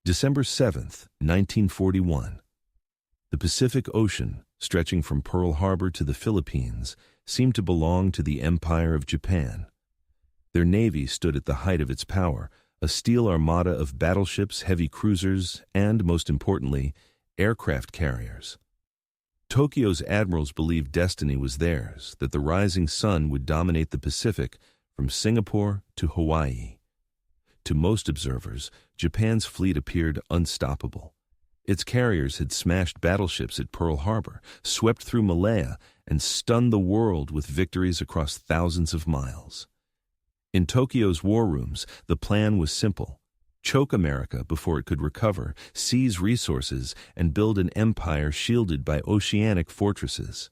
December 7, 1941. The Pacific Ocean, stretching from Pearl Harbor to the Philippines, seemed to belong to the Empire of Japan. Their navy stood at the height of its power, a steel armada of battleships, heavy cruisers, and, most importantly, aircraft carriers. Tokyo's admirals believed destiny was theirs, that the rising sun would dominate the Pacific from Singapore to Hawaii. To most observers, Japan's fleet appeared unstoppable. Its carriers had smashed battleships at Pearl Harbor, swept through Malaya, and stunned the world with victories across thousands of miles. In Tokyo's war rooms, the plan was simple: choke America before it could recover, seize resources, and build an empire shielded by oceanic fortresses.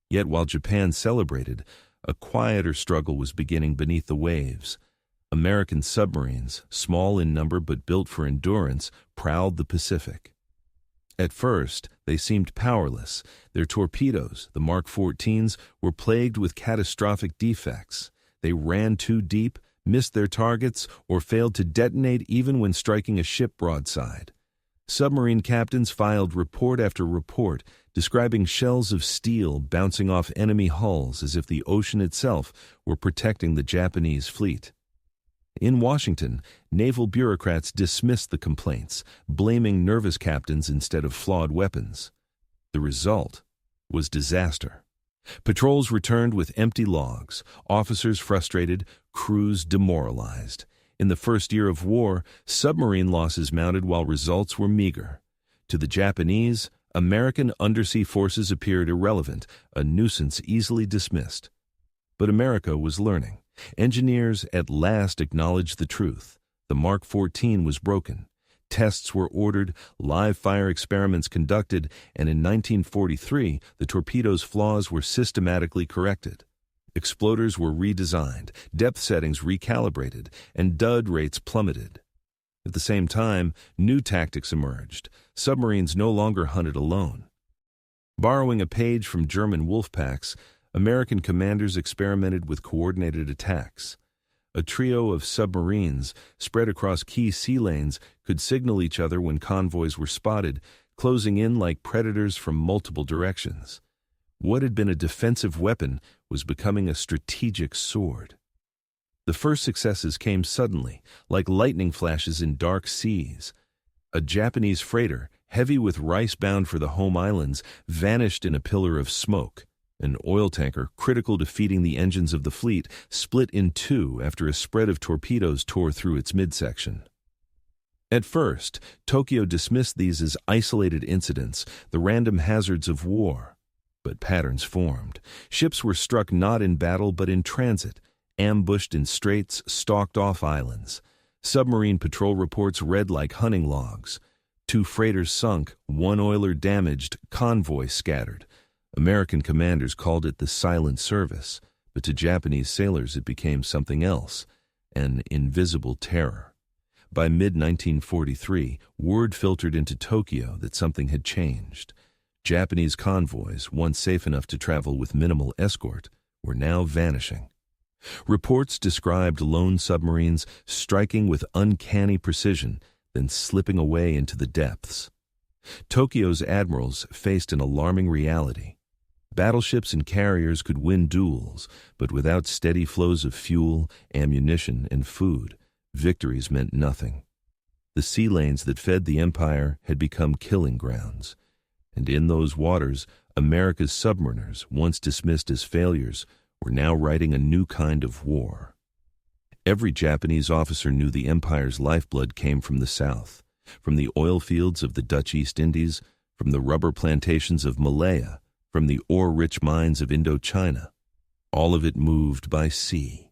Yet while Japan celebrated, a quieter struggle was beginning beneath the waves. American submarines, small in number but built for endurance, prowled the Pacific. At first, they seemed powerless. Their torpedoes, the Mark 14s, were plagued with catastrophic defects. They ran too deep, missed their targets, or failed to detonate even when striking a ship broadside. Submarine captains filed report after report, describing shells of steel bouncing off enemy hulls as if the ocean itself were protecting the Japanese fleet. In Washington, naval bureaucrats dismissed the complaints, blaming nervous captains instead of flawed weapons. The result was disaster. Patrols returned with empty logs, officers frustrated, crews demoralized. In the first year of war, submarine losses mounted while results were meager. To the Japanese, American undersea forces appeared irrelevant, a nuisance easily dismissed. But America was learning. Engineers at last acknowledged the truth. The Mark 14 was broken. Tests were ordered, live fire experiments conducted, and in 1943, the torpedo's flaws were systematically corrected. Exploders were redesigned, depth settings recalibrated, and dud rates plummeted. At the same time, new tactics emerged. Submarines no longer hunted alone. Borrowing a page from German wolf packs, American commanders experimented with coordinated attacks. A trio of submarines, spread across key sea lanes, could signal each other when convoys were spotted, closing in like predators from multiple directions. What had been a defensive weapon was becoming a strategic sword. The first successes came suddenly, like lightning flashes in dark seas. A Japanese freighter, heavy with rice bound for the home islands, vanished in a pillar of smoke. An oil tanker, critical to feeding the engines of the fleet, split in two after a spread of torpedoes tore through its midsection. At first, Tokyo dismissed these as isolated incidents, the random hazards of war. But patterns formed. Ships were struck not in battle but in transit, ambushed in straits, stalked off islands. Submarine patrol reports read like hunting logs. 2 freighters sunk, 1 oiler damaged, convoy scattered. American commanders called it the silent service, but to Japanese sailors it became something else, an invisible terror. By mid-1943, word filtered into Tokyo that something had changed. Japanese convoys, once safe enough to travel with minimal escort, were now vanishing. Reports described lone submarines striking with uncanny precision, then slipping away into the depths. Tokyo's admirals faced an alarming reality. Battleships and carriers could win duels, but without steady flows of fuel, ammunition, and food, victories meant nothing. The sea lanes that fed the empire had become killing grounds. And in those waters, America's submariners, once dismissed as failures, were now writing a new kind of war. Every Japanese officer knew the empire's lifeblood came from the south, from the oil fields of the Dutch East Indies, from the rubber plantations of Malaya, from the ore-rich mines of Indochina. All of it moved by sea.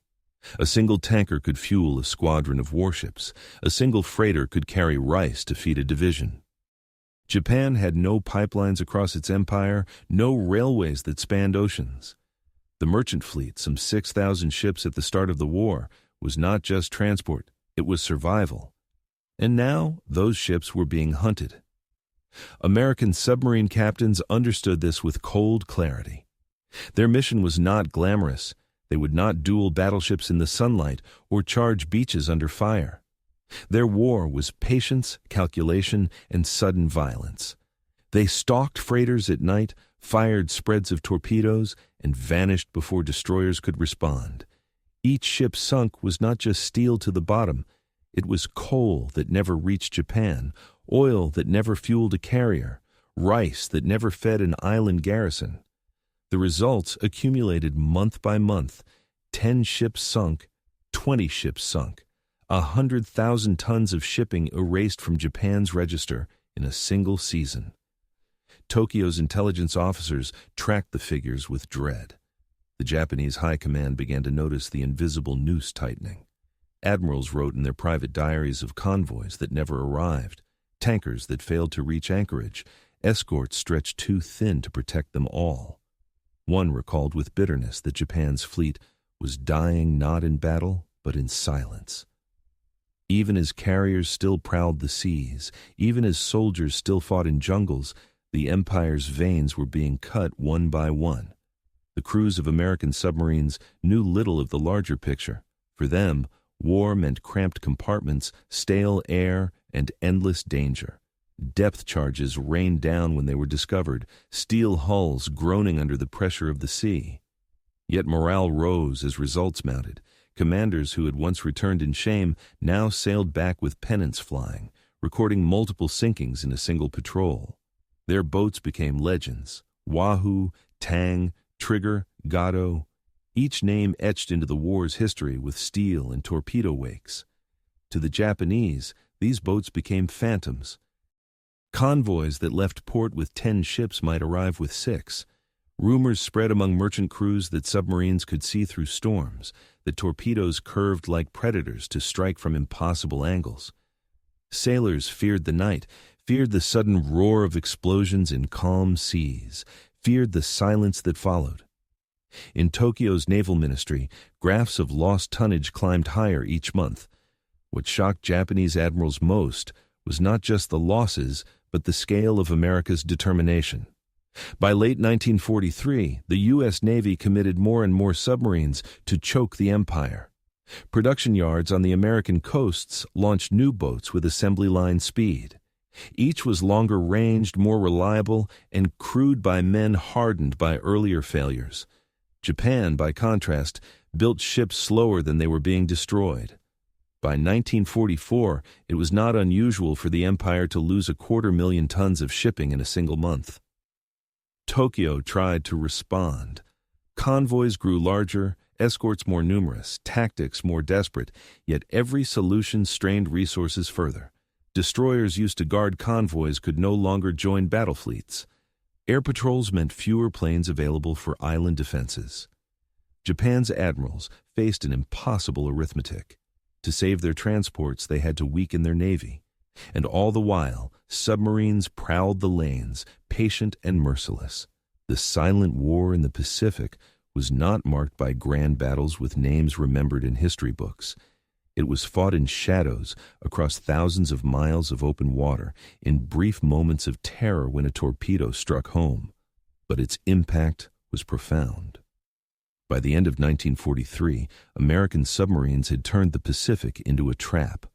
A single tanker could fuel a squadron of warships. A single freighter could carry rice to feed a division. Japan had no pipelines across its empire, no railways that spanned oceans. The merchant fleet, some 6,000 ships at the start of the war, was not just transport, it was survival. And now those ships were being hunted. American submarine captains understood this with cold clarity. Their mission was not glamorous. They would not duel battleships in the sunlight or charge beaches under fire. Their war was patience, calculation, and sudden violence. They stalked freighters at night, fired spreads of torpedoes, and vanished before destroyers could respond. Each ship sunk was not just steel to the bottom, it was coal that never reached Japan, oil that never fueled a carrier, rice that never fed an island garrison. The results accumulated month by month. 10 ships sunk, 20 ships sunk, 100,000 tons of shipping erased from Japan's register in a single season. Tokyo's intelligence officers tracked the figures with dread. The Japanese high command began to notice the invisible noose tightening. Admirals wrote in their private diaries of convoys that never arrived, tankers that failed to reach anchorage, escorts stretched too thin to protect them all. One recalled with bitterness that Japan's fleet was dying not in battle, but in silence. Even as carriers still prowled the seas, even as soldiers still fought in jungles, the Empire's veins were being cut one by one. The crews of American submarines knew little of the larger picture. For them, war meant cramped compartments, stale air, and endless danger. Depth charges rained down when they were discovered, steel hulls groaning under the pressure of the sea. Yet morale rose as results mounted. Commanders who had once returned in shame now sailed back with pennants flying, recording multiple sinkings in a single patrol. Their boats became legends: Wahoo, Tang, Trigger, Gado, each name etched into the war's history with steel and torpedo wakes. To the Japanese, these boats became phantoms. Convoys that left port with 10 ships might arrive with 6. Rumors spread among merchant crews that submarines could see through storms, that torpedoes curved like predators to strike from impossible angles. Sailors feared the night, feared the sudden roar of explosions in calm seas, feared the silence that followed. In Tokyo's naval ministry, graphs of lost tonnage climbed higher each month. What shocked Japanese admirals most was not just the losses, but the scale of America's determination. By late 1943, the U.S. Navy committed more and more submarines to choke the empire. Production yards on the American coasts launched new boats with assembly line speed. Each was longer ranged, more reliable, and crewed by men hardened by earlier failures. Japan, by contrast, built ships slower than they were being destroyed. By 1944, it was not unusual for the empire to lose 250,000 tons of shipping in a single month. Tokyo tried to respond. Convoys grew larger, escorts more numerous, tactics more desperate, yet every solution strained resources further. Destroyers used to guard convoys could no longer join battle fleets. Air patrols meant fewer planes available for island defenses. Japan's admirals faced an impossible arithmetic. To save their transports, they had to weaken their navy. And all the while, submarines prowled the lanes, patient and merciless. The silent war in the Pacific was not marked by grand battles with names remembered in history books. It was fought in shadows across thousands of miles of open water, in brief moments of terror when a torpedo struck home. But its impact was profound. By the end of 1943, American submarines had turned the Pacific into a trap.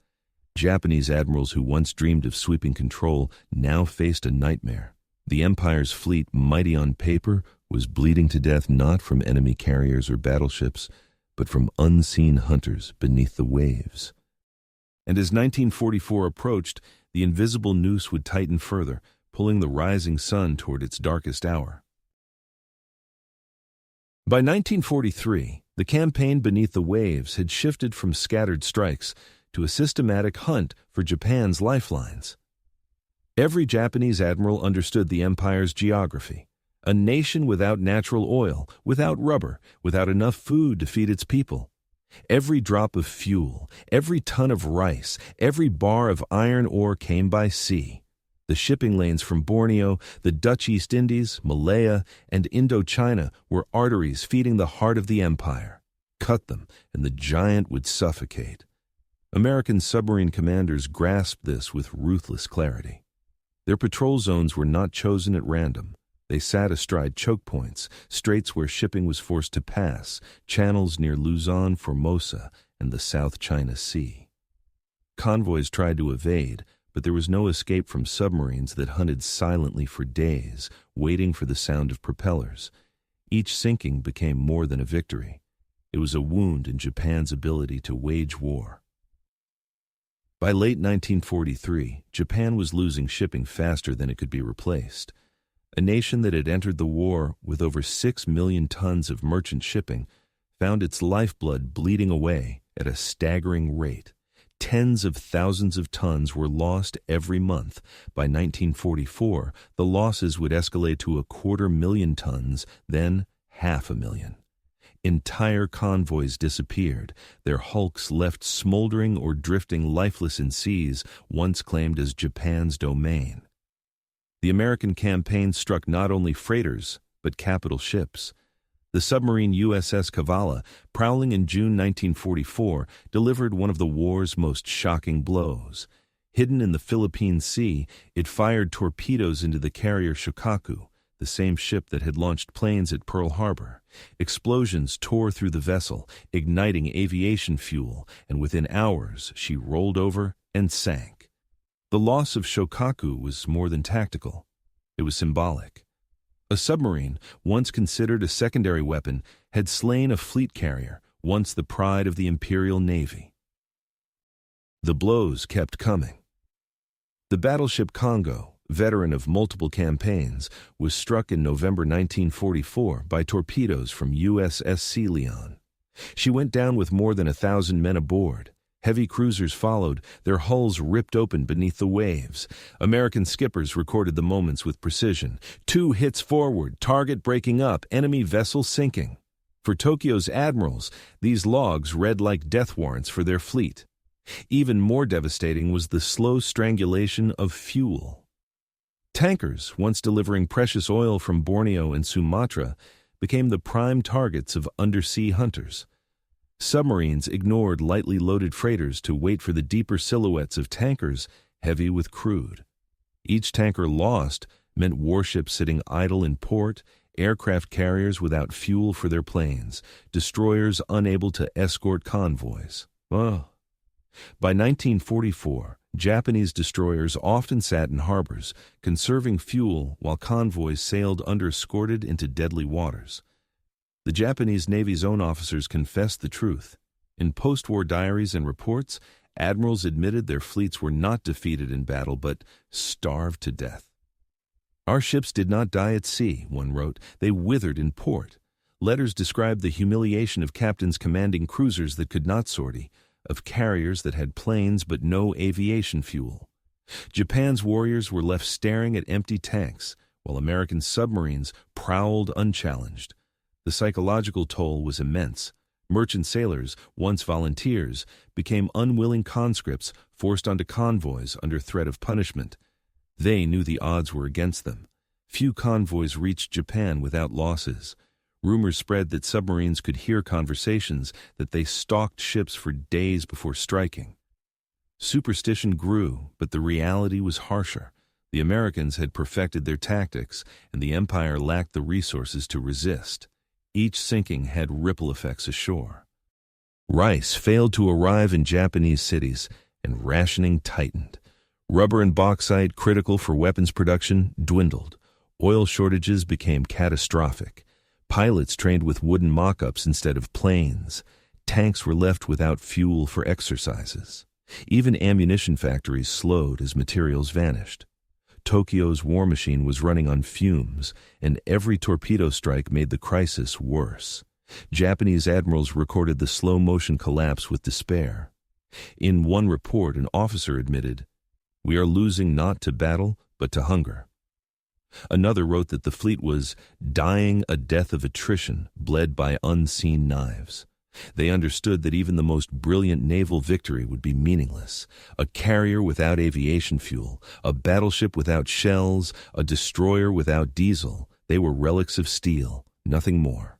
Japanese admirals who once dreamed of sweeping control now faced a nightmare. The Empire's fleet, mighty on paper, was bleeding to death not from enemy carriers or battleships, but from unseen hunters beneath the waves. And as 1944 approached, the invisible noose would tighten further, pulling the rising sun toward its darkest hour. By 1943, the campaign beneath the waves had shifted from scattered strikes to a systematic hunt for Japan's lifelines. Every Japanese admiral understood the empire's geography. A nation without natural oil, without rubber, without enough food to feed its people. Every drop of fuel, every ton of rice, every bar of iron ore came by sea. The shipping lanes from Borneo, the Dutch East Indies, Malaya, and Indochina were arteries feeding the heart of the empire. Cut them, and the giant would suffocate. American submarine commanders grasped this with ruthless clarity. Their patrol zones were not chosen at random. They sat astride choke points, straits where shipping was forced to pass, channels near Luzon, Formosa, and the South China Sea. Convoys tried to evade, but there was no escape from submarines that hunted silently for days, waiting for the sound of propellers. Each sinking became more than a victory. It was a wound in Japan's ability to wage war. By late 1943, Japan was losing shipping faster than it could be replaced. A nation that had entered the war with over 6 million tons of merchant shipping found its lifeblood bleeding away at a staggering rate. Tens of thousands of tons were lost every month. By 1944, the losses would escalate to 250,000 tons, then 500,000. Entire convoys disappeared, their hulks left smoldering or drifting lifeless in seas once claimed as Japan's domain. The American campaign struck not only freighters, but capital ships. The submarine USS Kavala, prowling in June 1944, delivered one of the war's most shocking blows. Hidden in the Philippine Sea, it fired torpedoes into the carrier Shokaku, the same ship that had launched planes at Pearl Harbor. Explosions tore through the vessel, igniting aviation fuel, and within hours she rolled over and sank. The loss of Shokaku was more than tactical. It was symbolic. A submarine, once considered a secondary weapon, had slain a fleet carrier, once the pride of the Imperial Navy. The blows kept coming. The battleship Congo, veteran of multiple campaigns, was struck in November 1944 by torpedoes from USS Sea Leon. She went down with more than 1,000 men aboard. Heavy cruisers followed, their hulls ripped open beneath the waves. American skippers recorded the moments with precision. 2 hits forward, target breaking up, enemy vessel sinking. For Tokyo's Admirals, these logs read like death warrants for their fleet. Even more devastating was the slow strangulation of fuel. Tankers, once delivering precious oil from Borneo and Sumatra, became the prime targets of undersea hunters. Submarines ignored lightly loaded freighters to wait for the deeper silhouettes of tankers heavy with crude. Each tanker lost meant warships sitting idle in port, aircraft carriers without fuel for their planes, destroyers unable to escort convoys. By 1944, Japanese destroyers often sat in harbors, conserving fuel while convoys sailed unescorted into deadly waters. The Japanese Navy's own officers confessed the truth. In post-war diaries and reports, admirals admitted their fleets were not defeated in battle but starved to death. "Our ships did not die at sea," one wrote, "they withered in port." Letters described the humiliation of captains commanding cruisers that could not sortie, of carriers that had planes but no aviation fuel. Japan's warriors were left staring at empty tanks, while American submarines prowled unchallenged. The psychological toll was immense. Merchant sailors, once volunteers, became unwilling conscripts forced onto convoys under threat of punishment. They knew the odds were against them. Few convoys reached Japan without losses. Rumors spread that submarines could hear conversations, that they stalked ships for days before striking. Superstition grew, but the reality was harsher. The Americans had perfected their tactics, and the Empire lacked the resources to resist. Each sinking had ripple effects ashore. Rice failed to arrive in Japanese cities, and rationing tightened. Rubber and bauxite, critical for weapons production, dwindled. Oil shortages became catastrophic. Pilots trained with wooden mock-ups instead of planes. Tanks were left without fuel for exercises. Even ammunition factories slowed as materials vanished. Tokyo's war machine was running on fumes, and every torpedo strike made the crisis worse. Japanese admirals recorded the slow-motion collapse with despair. In one report, an officer admitted, "We are losing not to battle, but to hunger." Another wrote that the fleet was dying a death of attrition, bled by unseen knives. They understood that even the most brilliant naval victory would be meaningless. A carrier without aviation fuel, a battleship without shells, a destroyer without diesel, they were relics of steel, nothing more.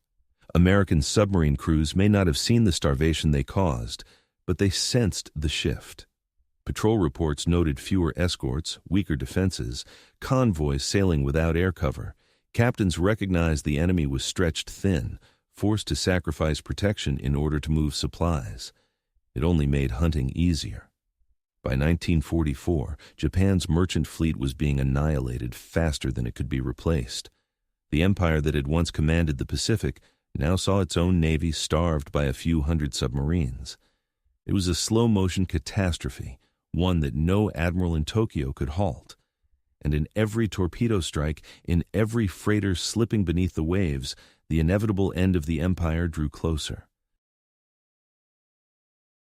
American submarine crews may not have seen the starvation they caused, but they sensed the shift. Patrol reports noted fewer escorts, weaker defenses, convoys sailing without air cover. Captains recognized the enemy was stretched thin, forced to sacrifice protection in order to move supplies. It only made hunting easier. By 1944, Japan's merchant fleet was being annihilated faster than it could be replaced. The empire that had once commanded the Pacific now saw its own navy starved by a few hundred submarines. It was a slow-motion catastrophe, one that no admiral in Tokyo could halt. And in every torpedo strike, in every freighter slipping beneath the waves, the inevitable end of the empire drew closer.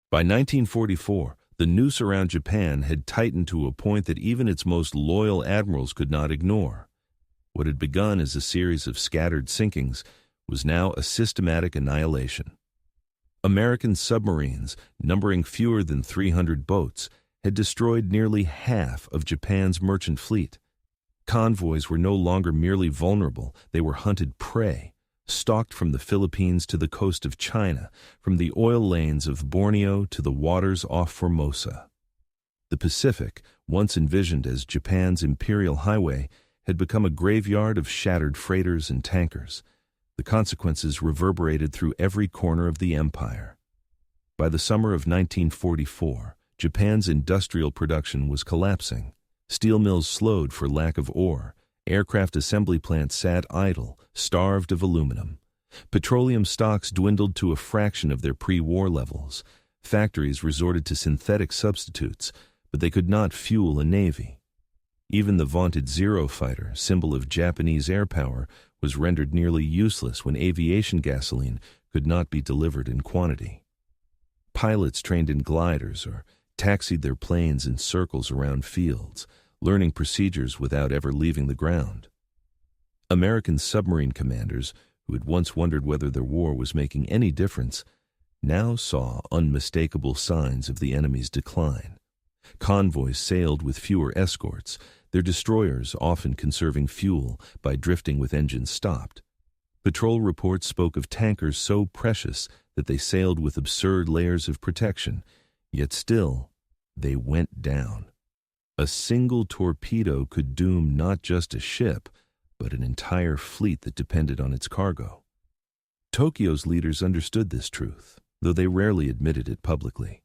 By 1944, the noose around Japan had tightened to a point that even its most loyal admirals could not ignore. What had begun as a series of scattered sinkings was now a systematic annihilation. American submarines, numbering fewer than 300 boats, had destroyed nearly half of Japan's merchant fleet. Convoys were no longer merely vulnerable, they were hunted prey, stalked from the Philippines to the coast of China, from the oil lanes of Borneo to the waters off Formosa. The Pacific, once envisioned as Japan's imperial highway, had become a graveyard of shattered freighters and tankers. The consequences reverberated through every corner of the empire. By the summer of 1944, Japan's industrial production was collapsing. Steel mills slowed for lack of ore. Aircraft assembly plants sat idle, starved of aluminum. Petroleum stocks dwindled to a fraction of their pre-war levels. Factories resorted to synthetic substitutes, but they could not fuel a navy. Even the vaunted Zero fighter, symbol of Japanese air power, was rendered nearly useless when aviation gasoline could not be delivered in quantity. Pilots trained in gliders or taxied their planes in circles around fields, learning procedures without ever leaving the ground. American submarine commanders, who had once wondered whether their war was making any difference, now saw unmistakable signs of the enemy's decline. Convoys sailed with fewer escorts, their destroyers often conserving fuel by drifting with engines stopped. Patrol reports spoke of tankers so precious that they sailed with absurd layers of protection, yet still, they went down. A single torpedo could doom not just a ship, but an entire fleet that depended on its cargo. Tokyo's leaders understood this truth, though they rarely admitted it publicly.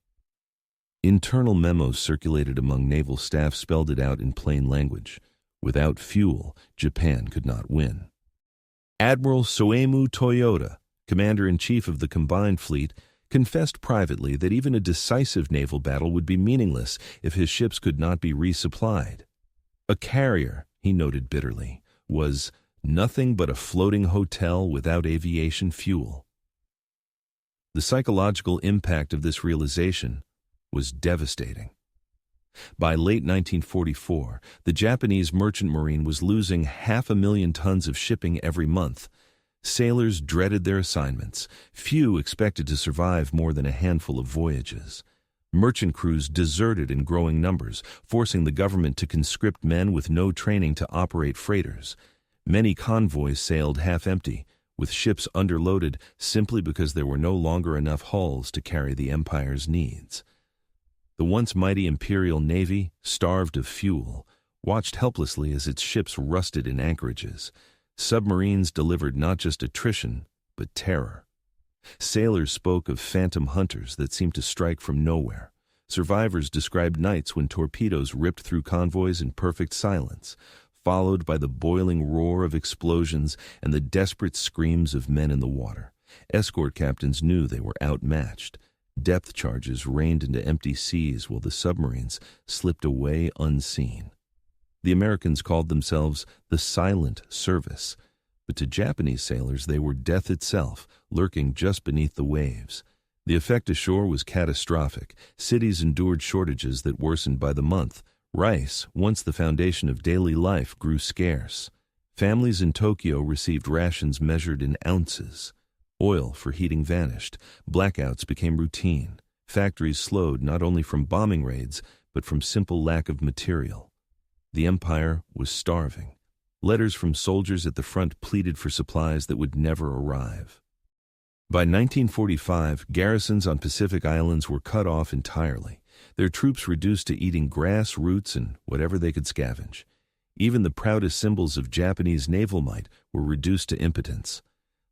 Internal memos circulated among naval staff spelled it out in plain language. Without fuel, Japan could not win. Admiral Soemu Toyota, commander-in-chief of the combined fleet, confessed privately that even a decisive naval battle would be meaningless if his ships could not be resupplied. A carrier, he noted bitterly, was nothing but a floating hotel without aviation fuel. The psychological impact of this realization was devastating. By late 1944, the Japanese merchant marine was losing 500,000 tons of shipping every month. Sailors dreaded their assignments. Few expected to survive more than a handful of voyages. Merchant crews deserted in growing numbers, forcing the government to conscript men with no training to operate freighters. Many convoys sailed half-empty, with ships underloaded simply because there were no longer enough hulls to carry the empire's needs. The once mighty Imperial Navy, starved of fuel, watched helplessly as its ships rusted in anchorages. Submarines delivered not just attrition, but terror. Sailors spoke of phantom hunters that seemed to strike from nowhere. Survivors described nights when torpedoes ripped through convoys in perfect silence, followed by the boiling roar of explosions and the desperate screams of men in the water. Escort captains knew they were outmatched. Depth charges rained into empty seas while the submarines slipped away unseen. The Americans called themselves the Silent Service, but to Japanese sailors they were death itself, lurking just beneath the waves. The effect ashore was catastrophic. Cities endured shortages that worsened by the month. Rice, once the foundation of daily life, grew scarce. Families in Tokyo received rations measured in ounces. Oil for heating vanished. Blackouts became routine. Factories slowed not only from bombing raids, but from simple lack of material. The empire was starving. Letters from soldiers at the front pleaded for supplies that would never arrive. By 1945, garrisons on Pacific Islands were cut off entirely, their troops reduced to eating grass, roots, and whatever they could scavenge. Even the proudest symbols of Japanese naval might were reduced to impotence.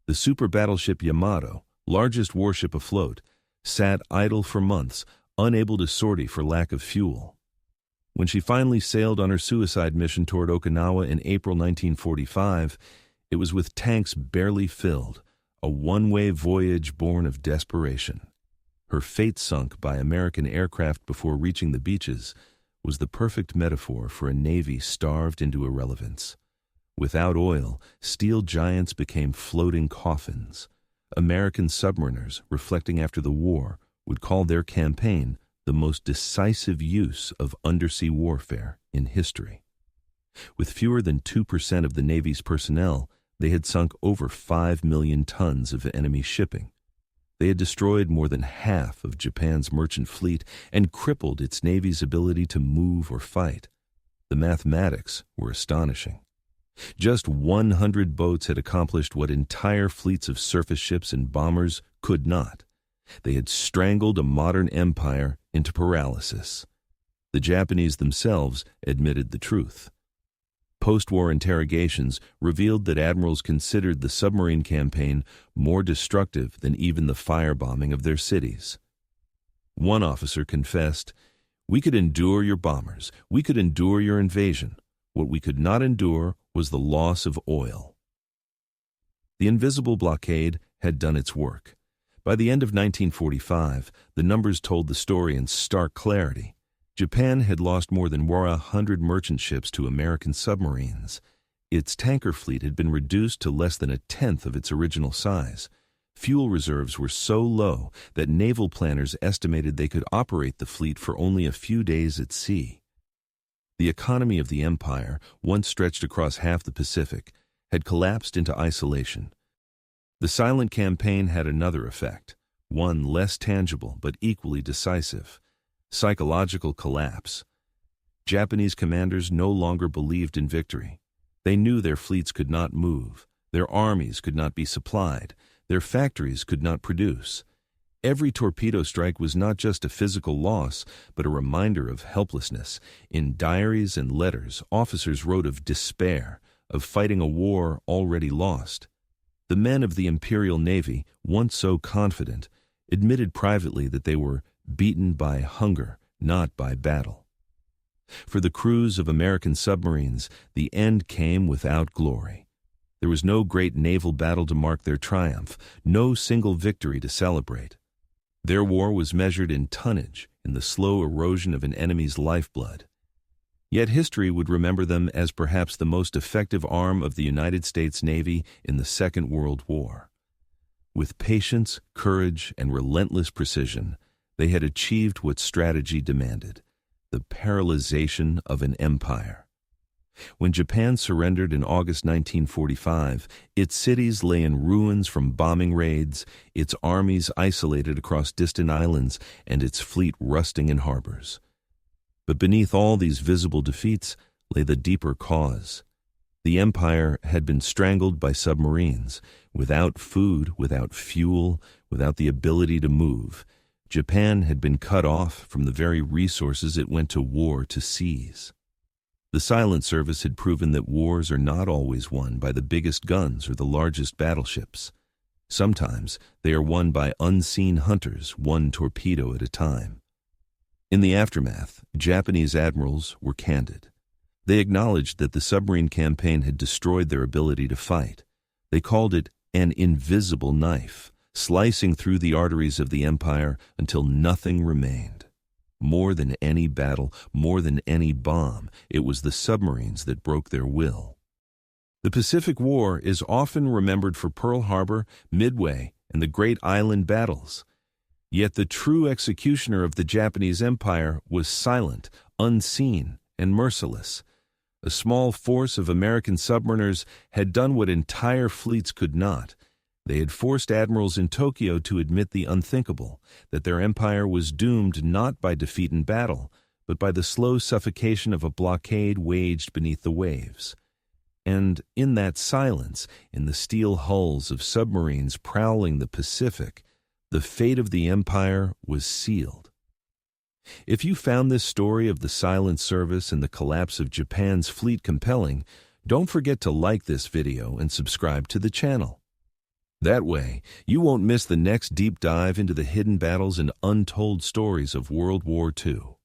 The super battleship Yamato, largest warship afloat, sat idle for months, unable to sortie for lack of fuel. When she finally sailed on her suicide mission toward Okinawa in April 1945, it was with tanks barely filled, a one-way voyage born of desperation. Her fate sunk by American aircraft before reaching the beaches was the perfect metaphor for a Navy starved into irrelevance. Without oil, steel giants became floating coffins. American submariners, reflecting after the war, would call their campaign the most decisive use of undersea warfare in history. With fewer than 2% of the Navy's personnel, they had sunk over 5 million tons of enemy shipping. They had destroyed more than half of Japan's merchant fleet and crippled its Navy's ability to move or fight. The mathematics were astonishing. Just 100 boats had accomplished what entire fleets of surface ships and bombers could not. They had strangled a modern empire into paralysis. The Japanese themselves admitted the truth. Post-war interrogations revealed that admirals considered the submarine campaign more destructive than even the firebombing of their cities. One officer confessed, "We could endure your bombers, we could endure your invasion. What we could not endure was the loss of oil." The invisible blockade had done its work. By the end of 1945, the numbers told the story in stark clarity. Japan had lost more than 100 merchant ships to American submarines. Its tanker fleet had been reduced to less than a tenth of its original size. Fuel reserves were so low that naval planners estimated they could operate the fleet for only a few days at sea. The economy of the empire, once stretched across half the Pacific, had collapsed into isolation. The silent campaign had another effect, one less tangible but equally decisive: psychological collapse. Japanese commanders no longer believed in victory. They knew their fleets could not move, their armies could not be supplied, their factories could not produce. Every torpedo strike was not just a physical loss, but a reminder of helplessness. In diaries and letters, officers wrote of despair, of fighting a war already lost. The men of the Imperial Navy, once so confident, admitted privately that they were beaten by hunger, not by battle. For the crews of American submarines, the end came without glory. There was no great naval battle to mark their triumph, no single victory to celebrate. Their war was measured in tonnage, in the slow erosion of an enemy's lifeblood. Yet history would remember them as perhaps the most effective arm of the United States Navy in the Second World War. With patience, courage, and relentless precision, they had achieved what strategy demanded: the paralyzation of an empire. When Japan surrendered in August 1945, its cities lay in ruins from bombing raids, its armies isolated across distant islands, and its fleet rusting in harbors. But beneath all these visible defeats lay the deeper cause. The empire had been strangled by submarines. Without food, without fuel, without the ability to move, Japan had been cut off from the very resources it went to war to seize. The Silent Service had proven that wars are not always won by the biggest guns or the largest battleships. Sometimes they are won by unseen hunters, one torpedo at a time. In the aftermath, Japanese admirals were candid. They acknowledged that the submarine campaign had destroyed their ability to fight. They called it an invisible knife, slicing through the arteries of the empire until nothing remained. More than any battle, more than any bomb, it was the submarines that broke their will. The Pacific War is often remembered for Pearl Harbor, Midway, and the Great Island battles. Yet the true executioner of the Japanese Empire was silent, unseen, and merciless. A small force of American submariners had done what entire fleets could not. They had forced admirals in Tokyo to admit the unthinkable, that their empire was doomed not by defeat in battle, but by the slow suffocation of a blockade waged beneath the waves. And in that silence, in the steel hulls of submarines prowling the Pacific, the fate of the empire was sealed. If you found this story of the Silent Service and the collapse of Japan's fleet compelling, don't forget to like this video and subscribe to the channel. That way, you won't miss the next deep dive into the hidden battles and untold stories of World War II.